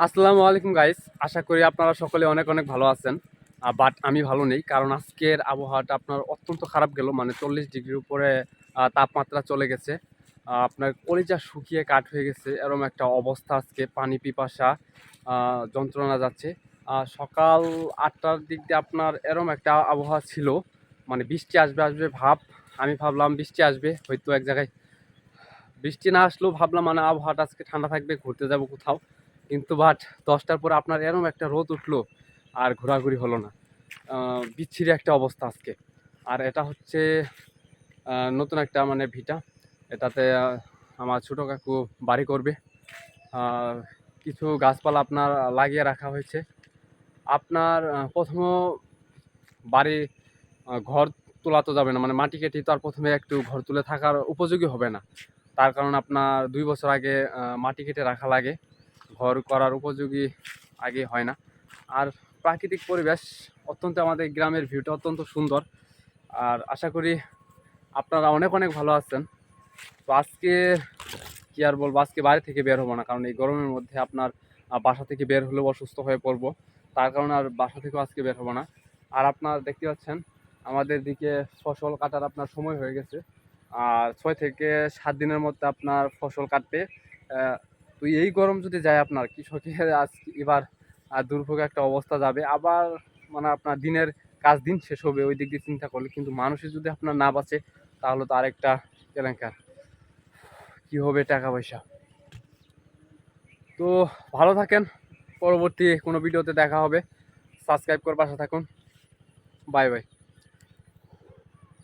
আসসালামু আলাইকুম গাইস, আশা করি আপনারা সকলে অনেক অনেক ভালো আছেন। বাট আমি ভালো নেই, কারণ আজকের আবহাওয়াটা আপনার অত্যন্ত খারাপ গেল। মানে 40 ডিগ্রির উপরে তাপমাত্রা চলে গেছে। আপনার কলিজা শুকিয়ে কাঠ হয়ে গেছে, এরকম একটা অবস্থা। আজকে পানি পিপাসা যন্ত্রণা যাচ্ছে। সকাল 8টার দিক দিয়ে আপনার এরকম একটা আবহাওয়া ছিল, মানে বৃষ্টি আসবে আসবে ভাব। আমি ভাবলাম বৃষ্টি আসবে, হয়তো এক জায়গায় বৃষ্টি না আসলেও ভাবলাম মানে আবহাওয়াটা আজকে ঠান্ডা থাকবে, ঘুরতে যাব কোথাও। কিন্তু বাট 10টার পরে আপনার এরকম একটা রোদ উঠলো, আর ঘোরাঘুরি হলো না। বিচ্ছিরি একটা অবস্থা আজকে। আর এটা হচ্ছে নতুন একটা মানে ভিটা। এটাতে আমার ছোটো কাকু বাড়ি করবে। আহ, কিছু গাছপালা আপনার লাগিয়ে রাখা হয়েছে। আপনার প্রথম বাড়ি ঘর তোলা তো যাবে না, মানে মাটি কেটে তো আর প্রথমে একটু ঘর তুলে থাকার উপযোগী হবে না। তার কারণ আপনার 2 বছর আগে মাটি কেটে রাখা লাগে, ঘর করার উপযোগী আগে হয় না। আর প্রাকৃতিক পরিবেশ অত্যন্ত, আমাদের গ্রামের ভিউটা অত্যন্ত সুন্দর। আর আশা করি আপনারা অনেক অনেক ভালো আছেন। তো আজকে কি আর বলবো, আজকে বাড়ি থেকে বের হবো না, কারণ এই গরমের মধ্যে আপনার বাসা থেকে বের হলেও অসুস্থ হয়ে পড়বো। তার কারণে আর বাসা থেকেও আজকে বের হবো না। আর আপনার দেখতে পাচ্ছেন আমাদের দিকে ফসল কাটার আপনার সময় হয়ে গেছে। আর 6 থেকে 7 দিনের মধ্যে আপনার ফসল কাটবে। তো এই গরম যদি যায়, আপনার কৃষকের আজ এবার দুর্ভোগ একটা অবস্থা যাবে আবার। মানে আপনার দিনের কাজ দিন শেষ হবে ওই দিক দিয়ে চিন্তা করলে, কিন্তু মানুষের যদি আপনার না বাঁচে তাহলে তো আরেকটা কেলেঙ্কার। কি হবে টাকা পয়সা। তো ভালো থাকেন, পরবর্তী কোনো ভিডিওতে দেখা হবে। সাবস্ক্রাইব করে পাশে থাকুন। Bye bye.